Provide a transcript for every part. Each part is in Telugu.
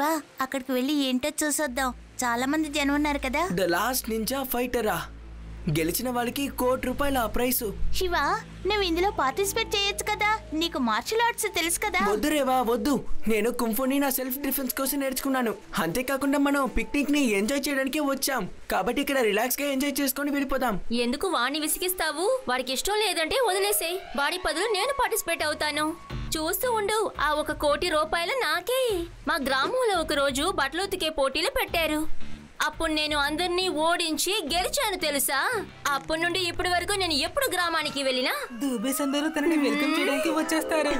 శివ అక్కడికి వెళ్ళి ఏంటో చూసొద్దాం. చాలా మంది జనం ఉన్నారు కదా. ద లాస్ట్ నింజా ఫైటరా, గెలిచిన వాళ్ళకి ₹1,00,00,000 ప్రైస్. శివ నువ్వు ఇందులో పార్టిసిపేట్ చేయొచ్చు కదా, నీకు మార్షల్ ఆర్ట్స్ తెలుసు కదా. వద్దు రేవా వద్దు, నేను కుంఫుని నా సెల్ఫ్ డిఫెన్స్ కోసం నేర్చుకున్నాను. అంతేకాకుండా మనం పిక్నిక్ ని ఎంజాయ్ చేయడానికి వచ్చాం కాబట్టి ఇక్కడ రిలాక్స్ గా ఎంజాయ్ చేసుకొని వెళ్ళిపోదాం. ఎందుకు వాడిని విసిగిస్తావు? వాడికి ఇష్టం లేదంటే వదిలేసేయ్. వాడి బదులు నేను పార్టిసిపేట్ అవుతాను. చూస్తూ ఉండు, ఆ ₹1,00,00,000 నాకే. మా గ్రామంలో ఒక రోజు బట్టలు ఉతికే పోటీలు పెట్టారు. అప్పుడు నేను అందరినీ ఓడించి గెలిచాను తెలుసా. అప్పటి నుండి ఇప్పటి వరకు నేను ఎప్పుడు గ్రామానికి వెళ్ళినా దూబేస్ అందరూ తనని వెల్కమ్ చేయడానికి వచ్చేస్తారు.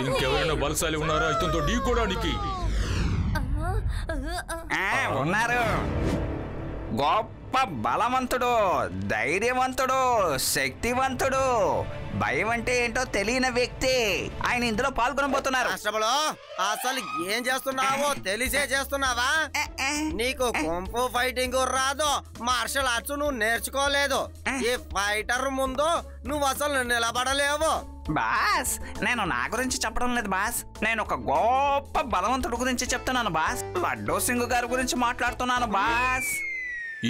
ఇంకెవరైనా బలశాలి ఉన్నారా ఇతనితో ఢీకోడానికి? ఉన్నారు. గొప్ప బలవంతుడు, ధైర్యవంతుడు, శక్తివంతుడు, భయం అంటే ఏంటో తెలియని వ్యక్తి ఆయన ఇందులో పాల్గొనబోతున్నారు. అసలు ఏం చేస్తున్నావో తెలిసే చేస్తున్నావా? నీకు కుంఫు ఫైటింగ్ రాదు, మార్షల్ ఆర్ట్స్ నువ్వు నేర్చుకోలేదు. ఈ ఫైటర్ ముందు నువ్వు అసలు నిలబడలేవు. బాస్ నేను నా గురించి చెప్పడం లేదు బాస్, నేను ఒక గొప్ప బలవంతుడు గురించి చెప్తున్నాను బాస్. లడ్డూ సింగ్ గారి గురించి మాట్లాడుతున్నాను బాస్.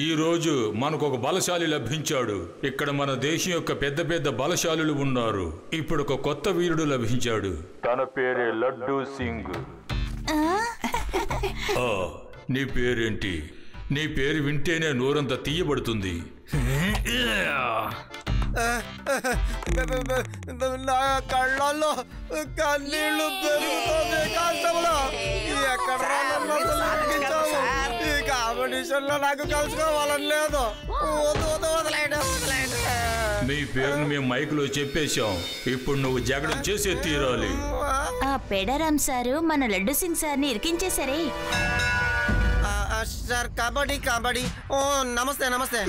ఈ రోజు మనకు ఒక బలశాలి లభించాడు. ఇక్కడ మన దేశం యొక్క పెద్ద పెద్ద బలశాలులు ఉన్నారు. ఇప్పుడు ఒక కొత్త వీరుడు లభించాడు. తన పేరే లడ్డూ సింగ్. నీ పేరేంటి? నీ పేరు వింటేనే నోరంతా తీయబడుతుంది. నా కళ్ళల్లో కన్నీళ్లు ఎక్కడ ఈ కాంపిటీషన్ లో నాకు కలుసుకోవాలని లేదు. మీ పేరును మేము మైకులో చెప్పేశాం. ఇప్పుడు నువ్వు జగడం చేసే తీరాలి. ఆ పెడరామ్ సారు మన లడ్డు సింగ్ సార్ని ఇరికించేసరే. సార్ కబడ్డీ కబడ్డీ. ఓ నమస్తే నమస్తే.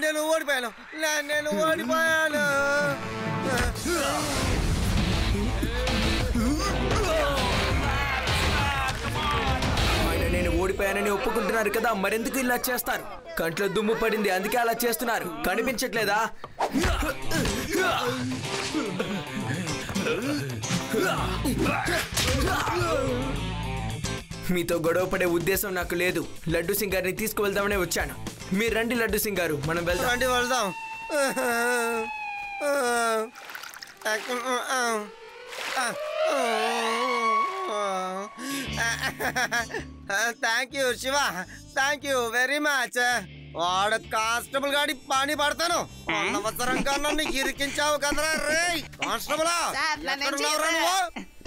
నేను ఓడిపోయాను. నేను ఓడిపోయానని ఒప్పుకుంటున్నారు కదా, మరెందుకు ఇలా చేస్తారు? కంట్లో దుమ్ము పడింది అందుకే అలా చేస్తున్నారు. కనిపించట్లేదా? మీతో గొడవ పడే ఉద్దేశం నాకు లేదు. లడ్డు సింగ్ గారిని తీసుకువెళ్దామనే వచ్చాను. మీరు రండి లడ్డు సింగ్ గారు, మనం వెళ్దాం. Thank you Shiva, thank you very much. వాడు కానిస్టేబుల్ గాడి పాని పడతాను. అనవసరంగా నన్ను ఇరికించావు కదరా రే కానిస్టేబుల్.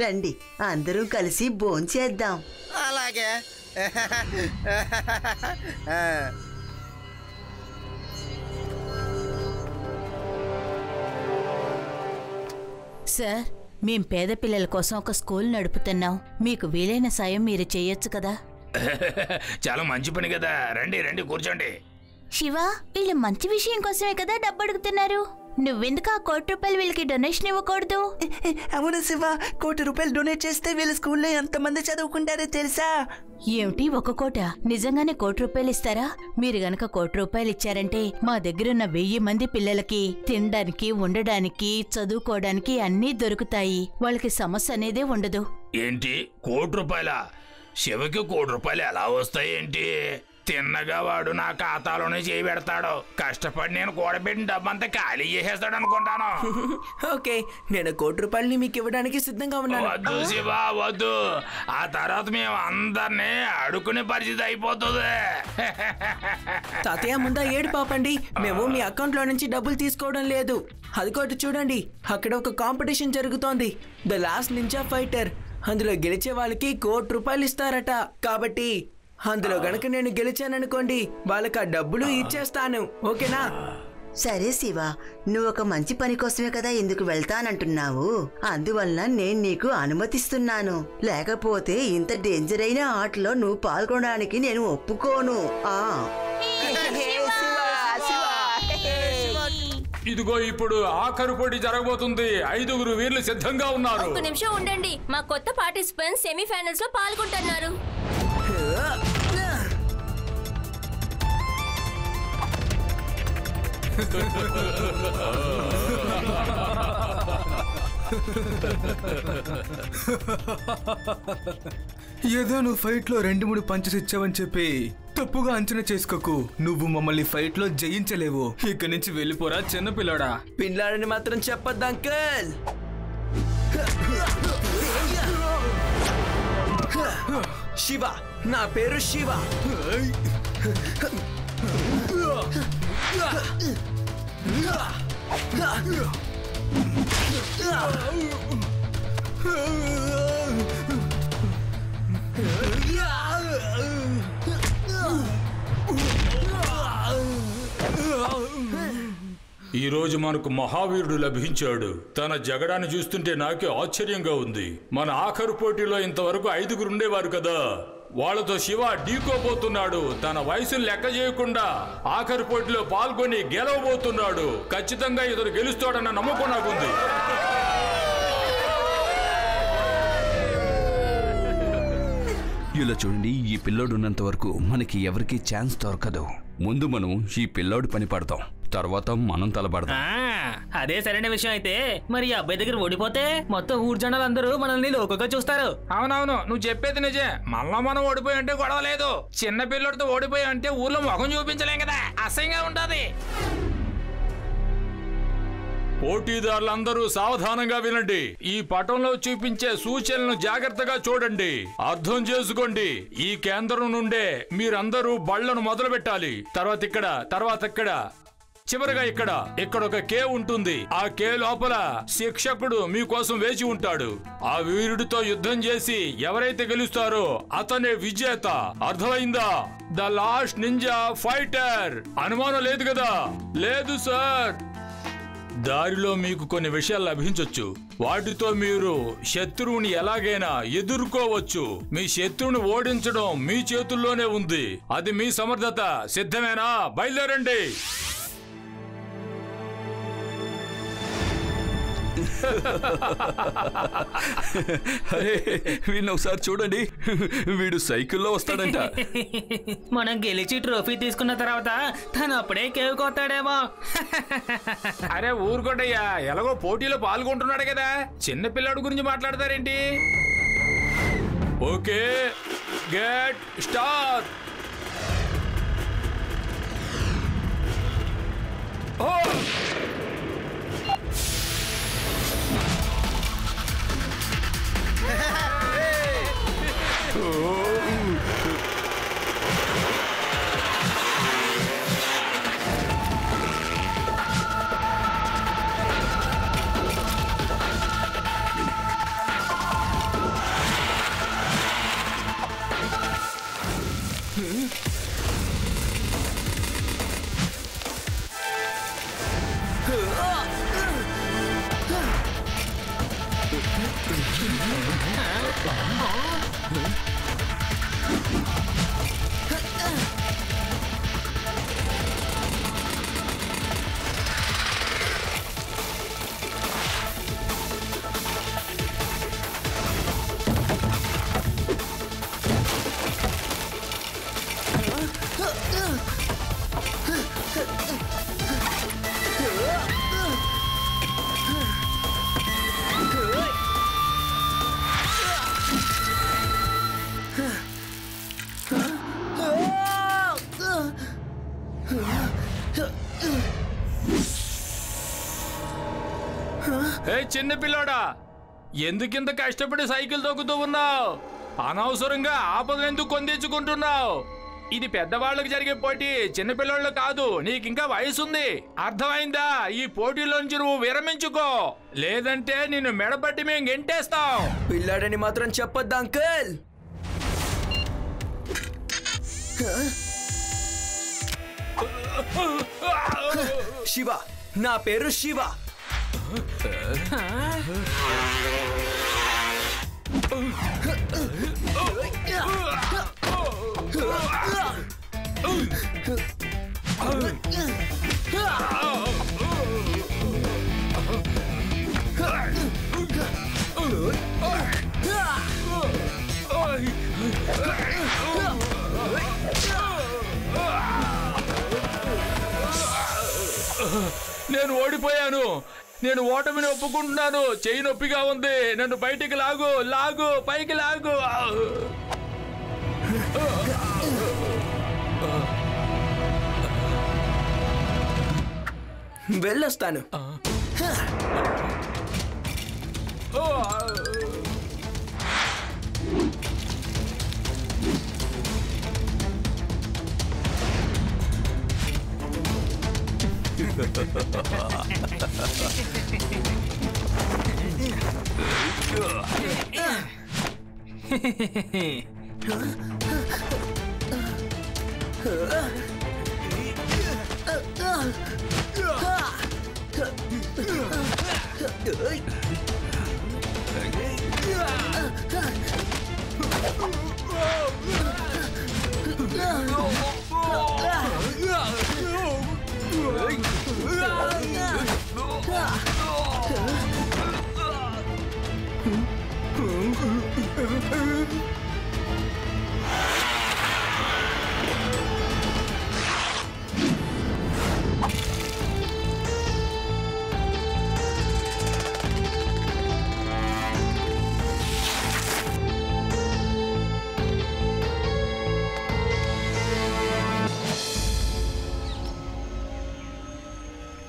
రండి అందరూ కలిసి భోంచేద్దాం. అలాగే. సార్ మేం పేద పిల్లల కోసం ఒక స్కూల్ నడుపుతున్నాం. మీకు వీలైన సాయం మీరు చేయొచ్చు కదా. చాలా మంచి పని కదా. రండి రండి కూర్చోండి. శివ వీళ్ళు మంచి విషయం కోసమే కదా డబ్బు అడుగుతున్నారు. నువ్వెందుకు ఆ ₹1,00,00,000 వీళ్ళకి డొనేషన్ ఇవ్వకూడదు? అవును శివ, ₹1,00,00,000 డొనేట్ చేస్తే వీళ్ళ స్కూల్లో ఎంతమంది చదువుకుంటారో తెలుసా? ఏమిటి ₹1,00,00,000? నిజంగానే ₹1,00,00,000 ఇస్తారా? మీరు గనక ₹1,00,00,000 ఇచ్చారంటే మా దగ్గరున్న 1000 మంది పిల్లలకి తినడానికి, ఉండడానికి, చదువుకోవడానికి అన్నీ దొరుకుతాయి. వాళ్ళకి సమస్య అనేదే ఉండదు. ఏంటి ₹1,00,00,000? శివకి ₹1,00,00,000 ఎలా వస్తాయేంటి? తిన్నగా వాడు నా ఖాతాలోనే చేయి పెడతాడు. కష్టపడి నేను కూడబెట్టిన డబ్బంతా ఖాళీ చేసేస్తాడు అనుకుంటాను. ఓకే, నేను ₹1,00,00,000 మీకు ఇవ్వడానికి సిద్ధంగా ఉన్నాను. వద్దు శివ, వద్దు. ఆ తర్వాత మేము అందరినీ అడుక్కునే పరిస్థితి అయిపోతుంది. తాతయ్య ముందా ఏడు పాపండి, మేము మీ అకౌంట్ లో నుంచి డబ్బులు తీసుకోవడం లేదు. అదికోటి చూడండి, అక్కడ ఒక కాంపిటీషన్ జరుగుతోంది, ద లాస్ట్ నింజా ఫైటర్. అందులో గెలిచే వాళ్ళకి ₹1,00,00,000 ఇస్తారట. కాబట్టి అందులో గనక నేను గెలిచాననుకోండి, వాళ్ళకి ఆ డబ్బులు ఇచ్చేస్తాను. ఓకేనా? సరే శివ, నువ్వు ఒక మంచి పని కోసమే కదా ఎందుకు వెళ్తానంటున్నావు. అందువల్ల నేను నీకు అనుమతిస్తున్నాను. లేకపోతే ఇంత డేంజర్ అయిన ఆటలో నువ్వు పాల్గొనడానికి నేను ఒప్పుకోను. ఇదిగో ఇప్పుడు ఆఖరు పోటీ జరగబోతుంది. 5 వీరులు సిద్ధంగా ఉన్నారు. ఒక్క నిమిషం ఉండండి, మా కొత్త పార్టిసిపెంట్స్ సెమీఫైనల్స్ లో పాల్గొంటున్నారు. ఏదో నువ్వు ఫైట్ లో 2-3 పంచెస్ ఇచ్చావని చెప్పి తప్పుగా అంచనా చేసుకోకు. నువ్వు మమ్మల్ని ఫైట్ లో జయించలేవు. ఇక్కడి నుంచి వెళ్ళిపోరా చిన్నపిల్లాడా. పిల్లాడని మాత్రం చెప్పొద్దు అంకుల్. శివ, నా పేరు శివ. ఈ రోజు మనకు మహావీరుడు లభించాడు. తన జగడాన్ని చూస్తుంటే నాకే ఆశ్చర్యంగా ఉంది. మన ఆఖరు పోటీలో ఇంతవరకు 5 ఉండేవారు కదా, వాళ్ళతో శివ ఢీకోబోతున్నాడు. తన వయసును లెక్క చేయకుండా ఆఖరి పోటీలో పాల్గొని గెలవబోతున్నాడు. ఖచ్చితంగా ఇతడు గెలుస్తాడన్న నమ్మకం నాకుంది. ఇలా చూడండి, ఈ పిల్లోడు ఉన్నంత వరకు మనకి ఎవరికి ఛాన్స్ దొరకదు. ముందు మనం ఈ పిల్లోడు పని పడతాం, తర్వాత మనం తలపడతాం. అదే సరైన విషయం అయితే మరి ఈ అబ్బాయి దగ్గర ఓడిపోతే మొత్తం ఊరు జనాలందరూ మనల్ని లోకగా చూస్తారు. అవునవును, నువ్వు చెప్పేది నిజే. మళ్ళా మనం ఓడిపోయి అంటే గొడవ లేదు. చిన్న పిల్లడితో ఓడిపోయి అంటే ఊర్లో ముఖం చూపించలేం కదా, అసహ్యంగా ఉంటది. పోటీదారులందరూ సావధానంగా వినండి. ఈ పటంలో చూపించే సూచనలను జాగ్రత్తగా చూడండి, అర్థం చేసుకోండి. ఈ కేంద్రం నుండే మీరందరూ బళ్లను మొదలు పెట్టాలి. తర్వాత ఇక్కడ, చివరిగా ఇక్కడ ఒక కే ఉంటుంది. ఆ కే లోపల శిక్షకుడు మీకోసం వేచి ఉంటాడు. ఆ వీరుడితో యుద్ధం చేసి ఎవరైతే గెలుస్తారో అతనే విజేత. అర్థమైందా? The last ninja fighter. అనుమానం లేదు కదా? లేదు సార్. దారిలో మీకు కొన్ని విషయాలు లభించొచ్చు. వాటితో మీరు శత్రువుని ఎలాగైనా ఎదుర్కోవచ్చు. మీ శత్రువుని ఓడించడం మీ చేతుల్లోనే ఉంది. అది మీ సమర్థత. సిద్ధమేనా? బయలుదేరండి. వీడిని ఒకసారి చూడండి, వీడు సైకిల్లో వస్తాడంట. మనం గెలిచి ట్రోఫీ తీసుకున్న తర్వాత తను అప్పుడే కేవుకొస్తాడేమో. అరే ఊరుకోటయ్యా, ఎలాగో పోటీలో పాల్గొంటున్నాడు కదా, చిన్న పిల్లాడు గురించి మాట్లాడతారేంటి? Okay, get start. చిన్న పిల్లోడా, ఎందుకింత కష్టపడి సైకిల్ తొక్కుతూ ఉన్నావు? అనవసరంగా ఆపదలు ఎందుకు కొందించుకుంటున్నావు? ఇది పెద్దవాళ్ళకి జరిగే పోటీ, చిన్నపిల్లలు కాదు. నీకింకా వయసుంది, అర్థమైందా? ఈ పోటీలోంచి నువ్వు విరమించుకో, లేదంటే నిన్ను మెడబట్టి మేము గెంటేస్తాం. పిల్లాడని మాత్రం చెప్పొద్దు అంకుల్. శివ, నా పేరు శివ. నేను ఓడిపోయాను. నేను ఓటమిని ఒప్పుకుంటున్నాను. చెయ్యి నొప్పిగా ఉంది. నన్ను బయటికి లాగు, లాగు, పైకి లాగు. వెళ్ళొస్తాను.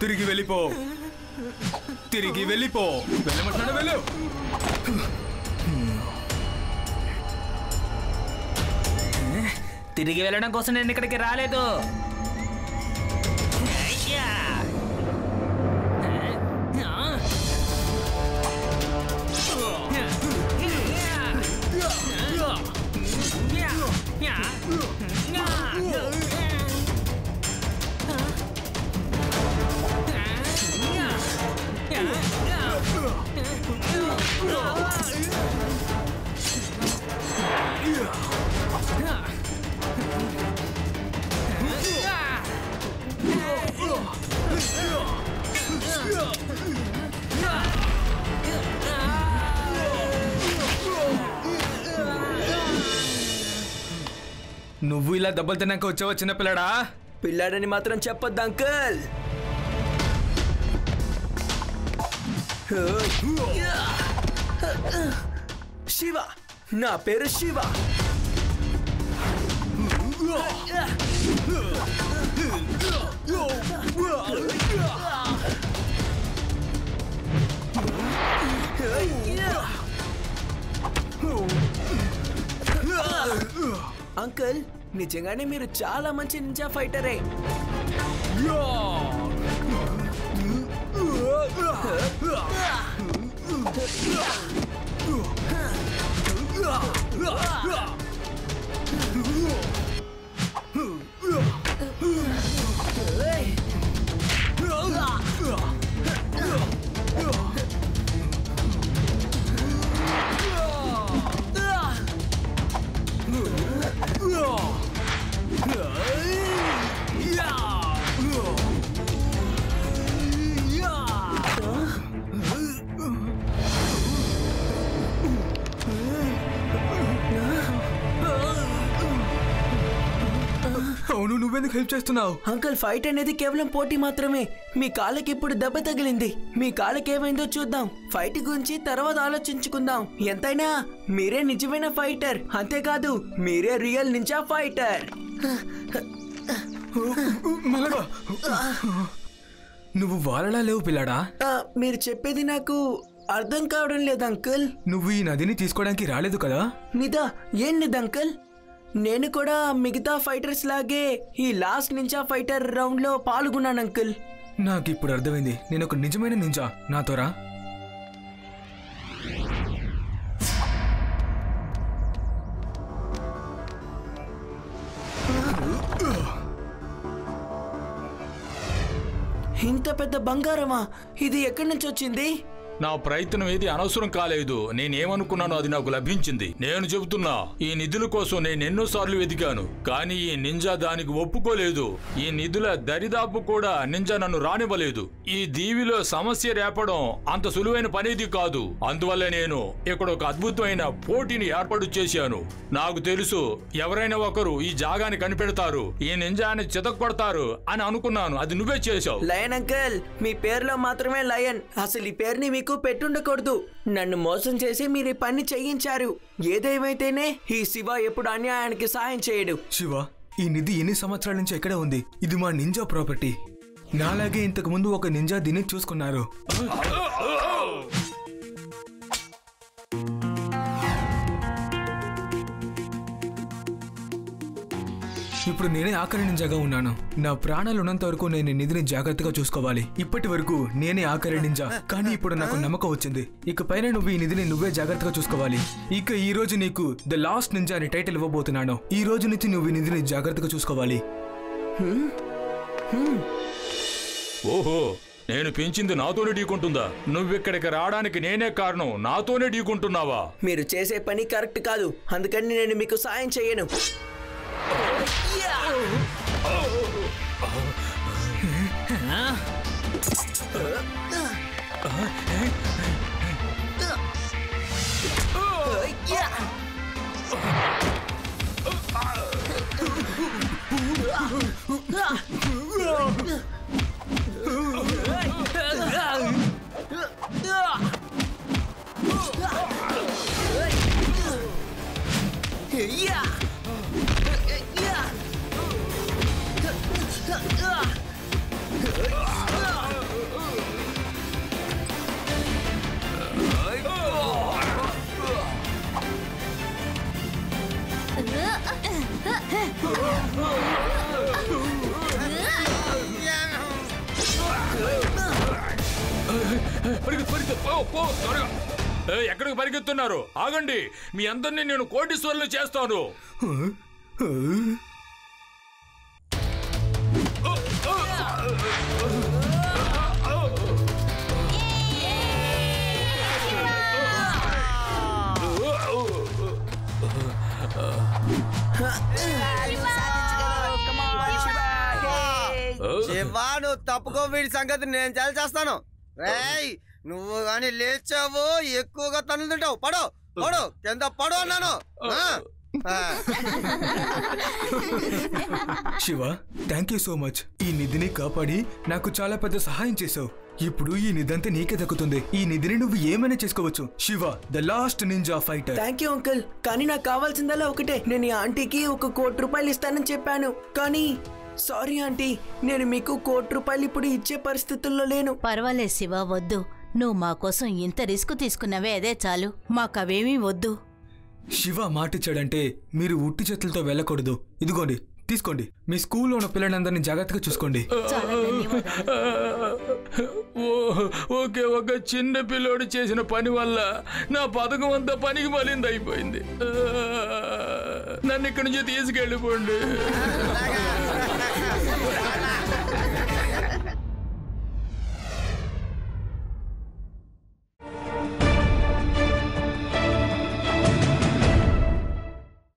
తిరిగి వెళ్ళిపో, తిరిగి వెళ్ళిపో. వెళ్ళమంటున్నాడు, వెళ్ళు. తిరిగి వెళ్ళడం కోసం నేను ఇక్కడికి రాలేదు. నువ్వు ఇలా దెబ్బలు తిన్నాక వచ్చావా చిన్నపిల్లడా? పిల్లాడని మాత్రం చెప్పొద్దు అంకుల్. శివ, నా పేరు శివ. అంకుల్, నిజంగానే మీరు చాలా మంచి నింజా ఫైటరే. అవును, నువ్వెందుకు హెల్ప్ చేస్తున్నావు? అంకుల్, ఫైట్ అనేది కేవలం పోటీ మాత్రమే. మీ కాళ్ళకి ఇప్పుడు దెబ్బ తగిలింది. మీ కాళ్ళకి ఏమైందో చూద్దాం. ఫైట్ గురించి తర్వాత ఆలోచించుకుందాం. ఎంతైనా మీరే నిజమైన ఫైటర్. అంతేకాదు, మీరే రియల్ నింజా ఫైటర్. నువ్వు వాళ్ళలా లేవు పిల్లాడా. మీరు చెప్పేది నాకు అర్థం కావడం లేదు అంకుల్. నువ్వు ఈ నదిని తీసుకోవడానికి రాలేదు కదా? నిదా ఏం లేదు అంకుల్, నేను కూడా మిగతా ఫైటర్స్ లాగే ఈ లాస్ట్ నింజా ఫైటర్ రౌండ్ లో పాల్గొన్నాను అంకుల్. నాకు ఇప్పుడు అర్థమైంది, నేను ఒక నిజమైన నింజా. నాతో రా. ఇంత పెద్ద బంగారమా? ఇది ఎక్కడి నుంచి వచ్చింది? నా ప్రయత్నం ఏది అనవసరం కాలేదు. నేనేమనుకున్నానో అది నాకు లభించింది. నేను చెబుతున్నా, ఈ నిధుల కోసం నేను ఎన్నోసార్లు వెతికాను, కానీ ఈ నింజా దానికి ఒప్పుకోలేదు. ఈ నిధుల దరిదాపు కూడా నింజా నన్ను రానివ్వలేదు. ఈ దీవిలో సమస్య రేపడం అంత సులువైన పనేది కాదు. అందువల్ల నేను ఇక్కడ ఒక అద్భుతమైన పోటీని ఏర్పాటు చేశాను. నాకు తెలుసు, ఎవరైనా ఒకరు ఈ జాగాని కనిపెడతారు, ఈ నింజాని చితక్కొడతారు అని అనుకున్నాను. అది నువ్వే చేశావు. లయన్ అంకుల్, మీ పేరులో మాత్రమే లయన్. అసలు ఈ పేరుని మీకు పెట్టుండకూడదు. నన్ను మోసం చేసి మీరు ఈ పని చేయించారు. ఏదేమైతేనే ఈ శివ ఎప్పుడు అన్యాయానికి సహాయం చేయడు. శివ, ఈ నిధి ఎన్ని సంవత్సరాల నుంచి ఎక్కడ ఉంది? ఇది మా నింజా ప్రాపర్టీ. నాలాగే ఇంతకు ముందు ఒక నింజా దీన్ని చూసుకున్నారు. ఇప్పుడు నేనే ఆఖరి నింజాగా ఉన్నాను. నా ప్రాణాలు ఉన్నంత వరకు నేను నిధిని జాగ్రత్తగా చూసుకోవాలి. ఇప్పటి వరకు నేనే ఆఖరి నింజా, కానీ ఇప్పుడు నాకు నమ్మకం వచ్చింది. ఇక పైన నువ్వు ఈ నిధిని నువ్వే జాగ్రత్తగా చూసుకోవాలి. ఇక ఈ రోజు నీకు ద లాస్ట్ నింజా అని టైటిల్ ఇవ్వబోతున్నాను. ఈ రోజు నుంచి నువ్వు ఈ నిధిని జాగ్రత్తగా చూసుకోవాలి. ఓహో, నేను పెంచింది నాతోనే ఢీకుంటుందా? నువ్విక్కడికి రావడానికి నేనే కారణం, నాతోనే ఢీకుంటున్నావా? మీరు చేసే పని కరెక్ట్ కాదు, అందుకని నేను మీకు సాయం చేయను. ఎక్కడికి పరిగెత్తున్నారు? ఆగండి, మీ అందరినీ నేను కోటీశ్వరులు చేస్తాను. శివా, నువ్వు తప్పుకో, వీడి సంగతి నేను చేస్తాను. రేయ్, నువ్వు గాని లేచావు ఎక్కువగా తన్నులు తింటావు. పడు పడు కింద పడు అన్నాను. Shiva, thank you so much. ఈ నిధిని కాపాడి నాకు చాలా పెద్ద సహాయం చేశావు. ఇప్పుడు ఈ నిధి అంతా నీకే దక్కుతుంది. ఈ నిధిని నువ్వు ఏమైనా చేసుకోవచ్చు. Shiva, the last ninja fighter. Thank you uncle, కానీ నాకు కావాల్సిందల్లా ఒకటే. నేను ఈ ఆంటీకి 1 కోటి రూపాయలు ఇస్తానని చెప్పాను, కానీ సారీ ఆంటీ, నేను మీకు 1 కోటి రూపాయలు ఇప్పుడు ఇచ్చే పరిస్థితుల్లో లేను. పర్వాలేదు శివ, వద్దు. నువ్వు మా కోసం ఇంత రిస్క్ తీసుకున్నావే, అదే చాలు. మాకవేమీ వద్దు. శివ మాటిచ్చాడంటే మీరు ఉట్టి చేతులతో వెళ్ళకూడదు. ఇదిగోండి, తీసుకోండి. మీ స్కూల్లో ఉన్న పిల్లలందరినీ జాగ్రత్తగా చూసుకోండి. ఓకే, ఒక చిన్న పిల్లోడు చేసిన పని వల్ల నా పథకం అంతా పనికి మలింది అయిపోయింది. నన్ను ఇక్కడి నుంచి తీసుకెళ్ళిపోండి.